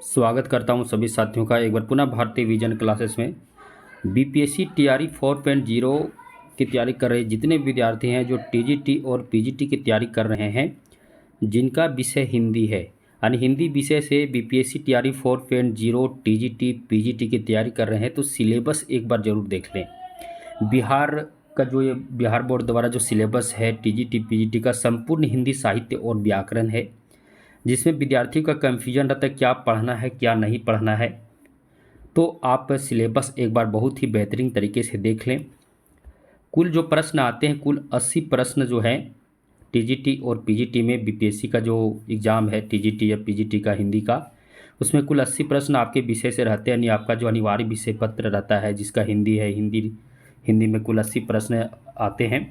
स्वागत करता हूं सभी साथियों का एक बार पुनः भारतीय विजन क्लासेस में। बीपीएससी टीआरई 4.0 की तैयारी कर रहे जितने विद्यार्थी हैं जो टीजीटी और पीजीटी की तैयारी कर रहे हैं, जिनका विषय हिंदी है, यानी हिंदी विषय से बीपीएससी टीआरई 4.0 टीजीटी पीजीटी की तैयारी कर रहे हैं, तो सिलेबस एक बार ज़रूर देख लें। बिहार का जो ये बिहार बोर्ड द्वारा जो सिलेबस है टीजीटी पीजीटी का संपूर्ण हिंदी साहित्य और व्याकरण है, जिसमें विद्यार्थियों का कन्फ्यूजन रहता है क्या पढ़ना है क्या नहीं पढ़ना है। तो आप सिलेबस एक बार बहुत ही बेहतरीन तरीके से देख लें। कुल जो प्रश्न आते हैं, कुल 80 प्रश्न जो हैं टीजीटी और पीजीटी में, बीपीएससी का जो एग्ज़ाम है टीजीटी या पीजीटी का हिंदी का, उसमें कुल 80 प्रश्न आपके विषय से रहते हैं, यानी आपका जो अनिवार्य विषय पत्र रहता है जिसका हिंदी है, हिंदी में कुल 80 प्रश्न आते हैं।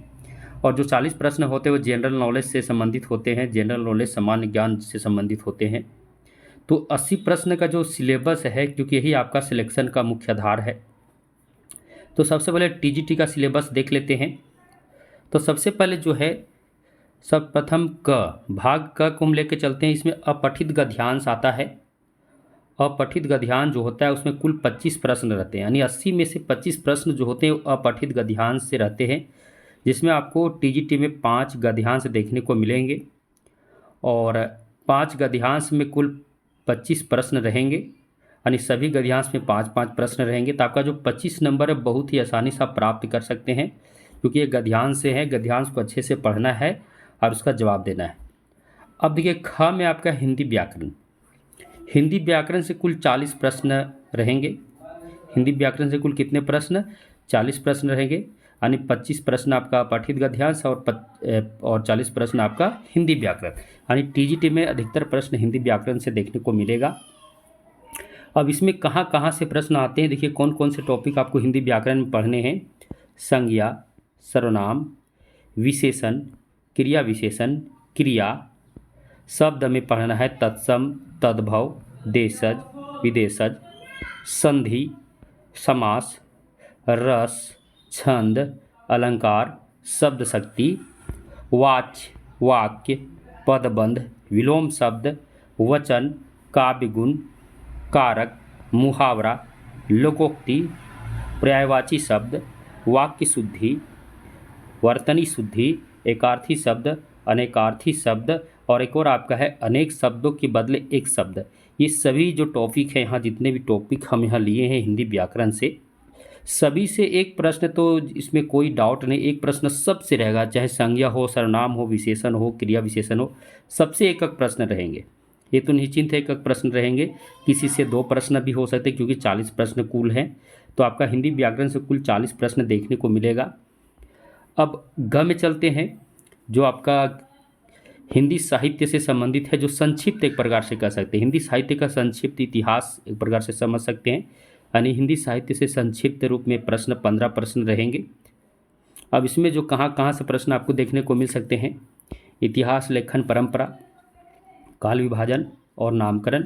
और जो 40 प्रश्न होते हैं वो जनरल नॉलेज से संबंधित होते हैं, जनरल नॉलेज सामान्य ज्ञान से संबंधित होते हैं। तो 80 प्रश्न का जो सिलेबस है, क्योंकि यही आपका सिलेक्शन का मुख्य आधार है, तो सबसे पहले टीजीटी का सिलेबस देख लेते हैं। तो सबसे पहले जो है सर्वप्रथम भाग क को हम लेके चलते हैं। इसमें अपठित गद्यांश आता है। अपठित गद्यांश जो होता है उसमें कुल 25 प्रश्न रहते हैं, यानी 80 में से 25 प्रश्न जो होते हैं वो अपठित गद्यांश से रहते हैं, जिसमें आपको टीजीटी में 5 गद्यांश देखने को मिलेंगे और 5 गद्यांश में कुल 25 प्रश्न रहेंगे, यानी सभी गद्यांश में 5-5 प्रश्न रहेंगे। तो आपका जो 25 नंबर है बहुत ही आसानी से आप प्राप्त कर सकते हैं, क्योंकि ये गद्यांश से है, गद्यांश को अच्छे से पढ़ना है और उसका जवाब देना है। अब देखिए ख में आपका हिंदी व्याकरण, हिंदी व्याकरण से कुल 40 प्रश्न रहेंगे। हिंदी व्याकरण से कुल कितने प्रश्न? 40 प्रश्न रहेंगे, यानी 25 प्रश्न आपका पठित गद्यांश और 40 प्रश्न आपका हिंदी व्याकरण, यानी टीजीटी में अधिकतर प्रश्न हिंदी व्याकरण से देखने को मिलेगा। अब इसमें कहाँ कहाँ से प्रश्न आते हैं, देखिए कौन कौन से टॉपिक आपको हिंदी व्याकरण में पढ़ने हैं। संज्ञा, सर्वनाम, विशेषण, क्रिया विशेषण, क्रिया, शब्द में पढ़ना है तत्सम, तद्भव, देशज, विदेशज, संधि, समास, रस, छंद, अलंकार, शब्द शक्ति, वाच्य, वाक्य, पदबंध, विलोम शब्द, वचन, काव्य गुण, कारक, मुहावरा, लोकोक्ति, पर्यायवाची शब्द, वाक्य शुद्धि, वर्तनी शुद्धि, एकार्थी शब्द, अनेकार्थी शब्द, और एक और आपका है अनेक शब्दों के बदले एक शब्द। ये सभी जो टॉपिक हैं यहाँ, जितने भी टॉपिक हम यहाँ लिए हैं हिंदी व्याकरण से, सभी से एक प्रश्न, तो इसमें कोई डाउट नहीं, एक प्रश्न सबसे रहेगा, चाहे संज्ञा हो, सर्वनाम हो, विशेषण हो, क्रिया विशेषण हो, सबसे एक एक प्रश्न रहेंगे। ये तो निश्चिंत है एक एक प्रश्न रहेंगे, किसी से 2 प्रश्न भी हो सकते हैं, क्योंकि 40 प्रश्न कुल हैं। तो आपका हिंदी व्याकरण से कुल 40 प्रश्न देखने को मिलेगा। अब ग में चलते हैं, जो आपका हिंदी साहित्य से संबंधित है, जो संक्षिप्त एक प्रकार से कह सकते हैं, हिंदी साहित्य का संक्षिप्त इतिहास एक प्रकार से समझ सकते हैं, यानी हिंदी साहित्य से संक्षिप्त रूप में प्रश्न 15 प्रश्न रहेंगे। अब इसमें जो कहाँ कहाँ से प्रश्न आपको देखने को मिल सकते हैं, इतिहास, लेखन, परंपरा, काल विभाजन और नामकरण।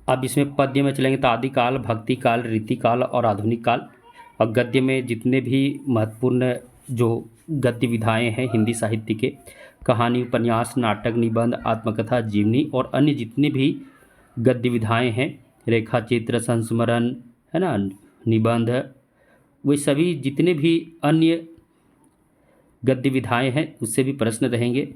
अब इसमें पद्य में चलेंगे तो आदिकाल, भक्ति काल, रीतिकाल और आधुनिक काल। और गद्य में जितने भी महत्वपूर्ण जो गद्य विधाएँ हैं हिंदी साहित्य के, कहानी, उपन्यास, नाटक, निबंध, आत्मकथा, जीवनी और अन्य जितने भी गद्य विधाएँ हैं, रेखा चित्र, संस्मरण, है ना, निबंध, वे सभी जितने भी अन्य गद्य विधाएँ हैं उससे भी प्रश्न रहेंगे।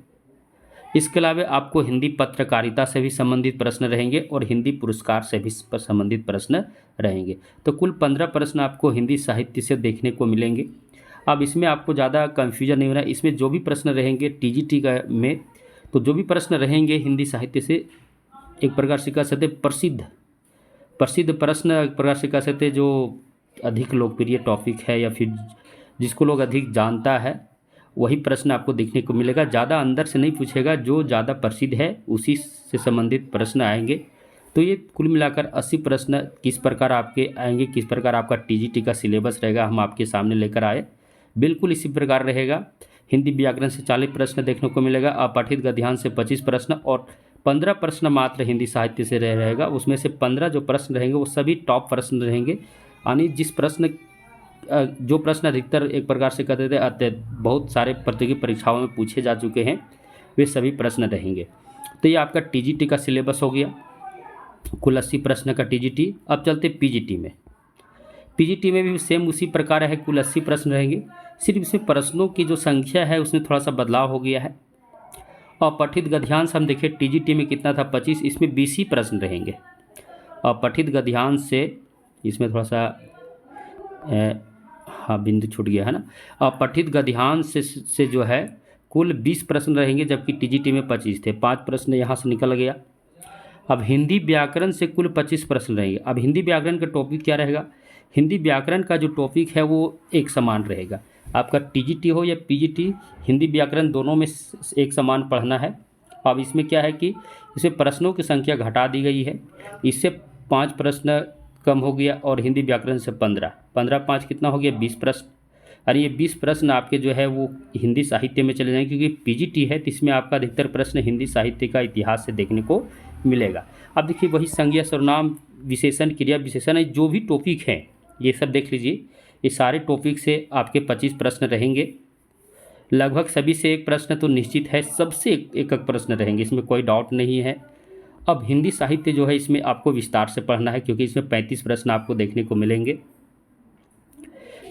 इसके अलावा आपको हिंदी पत्रकारिता से भी संबंधित प्रश्न रहेंगे और हिंदी पुरस्कार से भी संबंधित प्रश्न रहेंगे। तो कुल 15 प्रश्न आपको हिंदी साहित्य से देखने को मिलेंगे। अब इसमें आपको ज़्यादा कन्फ्यूजन नहीं होना है, इसमें जो भी प्रश्न रहेंगे टीजीटी का में, तो जो भी प्रश्न रहेंगे हिंदी साहित्य से एक प्रकार से कह सकते हैं प्रसिद्ध प्रश्न, एक प्रकार से कह सकते हैं जो अधिक लोकप्रिय टॉपिक है या फिर जिसको लोग अधिक जानता है, वही प्रश्न आपको देखने को मिलेगा। ज़्यादा अंदर से नहीं पूछेगा, जो ज़्यादा प्रसिद्ध है उसी से संबंधित प्रश्न आएंगे। तो ये कुल मिलाकर 80 प्रश्न किस प्रकार आपके आएंगे, किस प्रकार आपका टीजीटी का सिलेबस रहेगा, हम आपके सामने लेकर आए। बिल्कुल इसी प्रकार रहेगा। हिंदी व्याकरण से 40 प्रश्न देखने को मिलेगा, अपठित गद्यांश से 25 प्रश्न और 15 प्रश्न मात्र हिंदी साहित्य से रहेगा। उसमें से 15 जो प्रश्न रहेंगे वो सभी टॉप प्रश्न रहेंगे, यानी जो प्रश्न अधिकतर एक प्रकार से कहते थे बहुत सारे प्रतियोगी परीक्षाओं में पूछे जा चुके हैं, वे सभी प्रश्न रहेंगे। तो ये आपका टीजीटी का सिलेबस हो गया। कुल 80 प्रश्न का टीजीटी। अब चलते पीजीटी में। पीजीटी में भी सेम उसी प्रकार है, कुल 80 प्रश्न रहेंगे, सिर्फ इसमें प्रश्नों की जो संख्या है उसमें थोड़ा सा बदलाव हो गया है। और पठित गद्यांश हम देखें टीजीटी में कितना था 25, इसमें 20 ही प्रश्न रहेंगे। और पठित गद्यांश से इसमें थोड़ा सा हाँ बिंदु छूट गया है ना। और पठित गद्यांश से जो है कुल 20 प्रश्न रहेंगे, जबकि टीजीटी में 25 थे, 5 प्रश्न यहाँ से निकल गया। अब हिंदी व्याकरण से कुल 25 प्रश्न रहेंगे। अब हिंदी व्याकरण का टॉपिक क्या रहेगा? हिंदी व्याकरण का जो टॉपिक है वो एक समान रहेगा, आपका टीजीटी हो या पीजीटी, हिंदी व्याकरण दोनों में एक समान पढ़ना है। अब इसमें क्या है कि इसमें प्रश्नों की संख्या घटा दी गई है, इससे 5 प्रश्न कम हो गया और हिंदी व्याकरण से 15 5 कितना हो गया 20 प्रश्न। और ये 20 प्रश्न आपके जो है वो हिंदी साहित्य में चले जाएंगे, क्योंकि पीजीटी है तो इसमें आपका अधिकतर प्रश्न हिंदी साहित्य का इतिहास से देखने को मिलेगा। अब देखिए वही संज्ञा सर्वनाम विशेषण क्रिया विशेषण है, जो भी टॉपिक हैं ये सब देख लीजिए। ये सारे टॉपिक से आपके 25 प्रश्न रहेंगे, लगभग सभी से एक प्रश्न तो निश्चित है, सबसे एक प्रश्न रहेंगे, इसमें कोई डाउट नहीं है। अब हिंदी साहित्य जो है इसमें आपको विस्तार से पढ़ना है, क्योंकि इसमें 35 प्रश्न आपको देखने को मिलेंगे।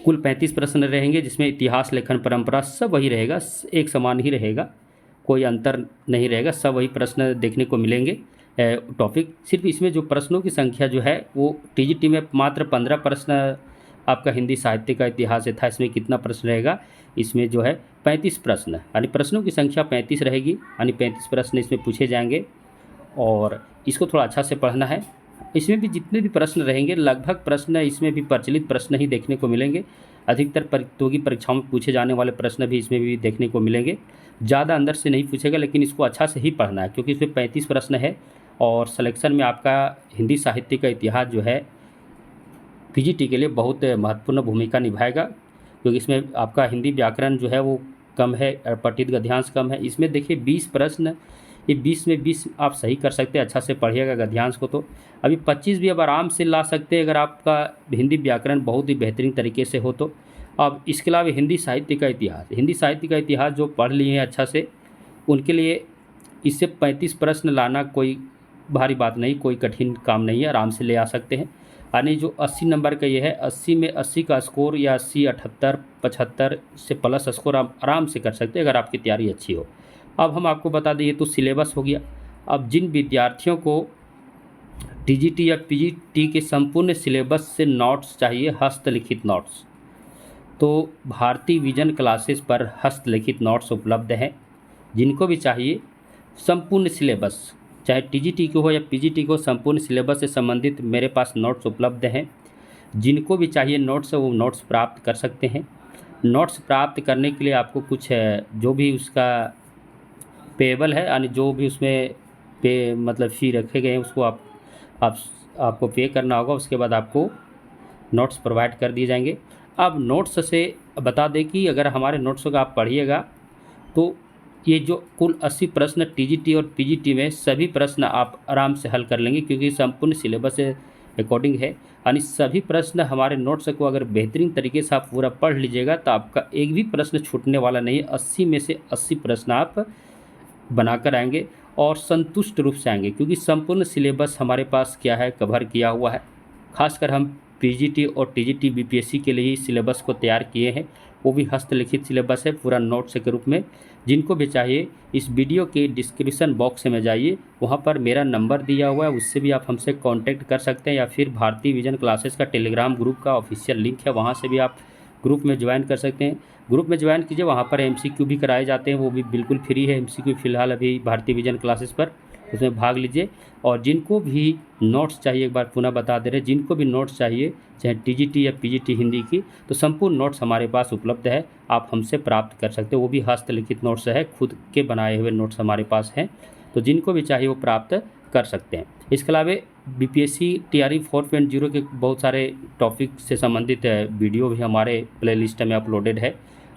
कुल 35 प्रश्न रहेंगे, जिसमें इतिहास लेखन परंपरा सब वही रहेगा, एक समान ही रहेगा, कोई अंतर नहीं रहेगा, सब वही प्रश्न देखने को मिलेंगे टॉपिक। सिर्फ इसमें जो प्रश्नों की संख्या जो है वो टीजीटी में मात्र 15 प्रश्न आपका हिंदी साहित्य का इतिहास से था, इसमें कितना प्रश्न रहेगा, इसमें जो है 35 प्रश्न, यानी प्रश्नों की संख्या 35 रहेगी, यानी 35 प्रश्न इसमें पूछे जाएंगे। और इसको थोड़ा अच्छा से पढ़ना है। इसमें भी जितने भी प्रश्न रहेंगे लगभग प्रश्न इसमें भी प्रचलित प्रश्न ही देखने को मिलेंगे, अधिकतर प्रतियोगी परीक्षाओं में पूछे जाने वाले प्रश्न भी इसमें भी देखने को मिलेंगे। ज़्यादा अंदर से नहीं पूछेगा, लेकिन इसको अच्छा से ही पढ़ना है, क्योंकि इसमें 35 प्रश्न है। और सिलेक्शन में आपका हिंदी साहित्य का इतिहास जो है पीजीटी के लिए बहुत महत्वपूर्ण भूमिका निभाएगा, क्योंकि इसमें आपका हिंदी व्याकरण जो है वो कम है, पठित गद्यांश कम है। इसमें देखिए 20 प्रश्न, ये 20 में 20 आप सही कर सकते हैं, अच्छा से पढ़िएगा गद्यांश को। तो अभी 25 भी अब आराम से ला सकते हैं अगर आपका हिंदी व्याकरण बहुत ही बेहतरीन तरीके से हो तो। अब इसके अलावा हिंदी साहित्य का इतिहास, हिंदी साहित्य का इतिहास जो पढ़ लिए हैं अच्छा से, उनके लिए इससे 35 प्रश्न लाना कोई भारी बात नहीं, कोई कठिन काम नहीं है, आराम से ले आ सकते हैं। यानी जो 80 नंबर का ये है, 80 में 80 का स्कोर या 80, 78, 75 से प्लस स्कोर आप आराम से कर सकते हैं अगर आपकी तैयारी अच्छी हो। अब हम आपको बता दें, ये तो सिलेबस हो गया। अब जिन विद्यार्थियों को टीजीटी या पीजीटी के संपूर्ण सिलेबस से नोट्स चाहिए, हस्तलिखित नोट्स, तो भारती विजन क्लासेस पर हस्तलिखित नोट्स उपलब्ध हैं। जिनको भी चाहिए संपूर्ण सिलेबस, चाहे टीजीटी को हो या पीजीटी को, संपूर्ण सिलेबस से संबंधित मेरे पास नोट्स उपलब्ध हैं। जिनको भी चाहिए नोट्स वो नोट्स प्राप्त कर सकते हैं। नोट्स प्राप्त करने के लिए आपको कुछ जो भी उसका पेएबल है, यानी जो भी उसमें पे मतलब फ़ी रखे गए हैं उसको आपको पे करना होगा, उसके बाद आपको नोट्स प्रोवाइड कर दिए जाएंगे। अब नोट्स से बता दें कि अगर हमारे नोट्स को आप पढ़िएगा तो ये जो कुल 80 प्रश्न टीजीटी और पीजीटी में सभी प्रश्न आप आराम से हल कर लेंगे, क्योंकि संपूर्ण सिलेबस से अकॉर्डिंग है। यानी सभी प्रश्न हमारे नोट्स को अगर बेहतरीन तरीके से आप पूरा पढ़ लीजिएगा तो आपका एक भी प्रश्न छूटने वाला नहीं है। 80 में से 80 प्रश्न आप बनाकर आएंगे और संतुष्ट रूप से आएंगे, क्योंकि संपूर्ण सिलेबस हमारे पास क्या है, कवर किया हुआ है। खासकर हम पीजीटी और टीजीटी बीपीएससी के लिए ही सिलेबस को तैयार किए हैं, वो भी हस्तलिखित सिलेबस है पूरा नोट्स के रूप में। जिनको भी चाहिए इस वीडियो के डिस्क्रिप्शन बॉक्स में जाइए, वहाँ पर मेरा नंबर दिया हुआ है, उससे भी आप हमसे कांटेक्ट कर सकते हैं, या फिर भारती विजन क्लासेस का टेलीग्राम ग्रुप का ऑफिशियल लिंक है, वहाँ से भी आप ग्रुप में ज्वाइन कर सकते हैं। ग्रुप में ज्वाइन कीजिए, वहाँ पर एमसीक्यू भी कराए जाते हैं, वो भी बिल्कुल फ्री है एमसीक्यू फ़िलहाल अभी भारती विजन क्लासेस पर, उसमें भाग लीजिए। और जिनको भी नोट्स चाहिए, एक बार पुनः बता दे रहे, जिनको भी नोट्स चाहिए चाहे टीजीटी या पीजीटी हिंदी की, तो संपूर्ण नोट्स हमारे पास उपलब्ध है, आप हमसे प्राप्त कर सकते हो। वो भी हस्तलिखित नोट्स है, खुद के बनाए हुए नोट्स हमारे पास हैं, तो जिनको भी चाहिए वो प्राप्त कर सकते हैं। इसके अलावा बीपीएससी टीआरई 4.0 के बहुत सारे टॉपिक से संबंधित वीडियो भी हमारे प्लेलिस्ट में अपलोडेड है।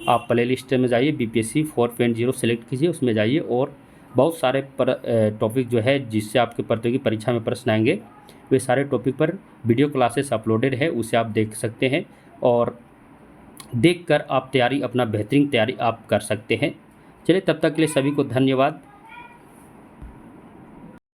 आप प्लेलिस्ट में जाइए, बीपीएससी 4.0 सेलेक्ट कीजिए, उसमें जाइए और बहुत सारे टॉपिक जो है जिससे आपके प्रतियोगी परीक्षा में प्रश्न आएंगे, वे सारे टॉपिक पर वीडियो क्लासेस अपलोडेड है, उसे आप देख सकते हैं और देखकर आप तैयारी, अपना बेहतरीन तैयारी आप कर सकते हैं। चलिए, तब तक के लिए सभी को धन्यवाद।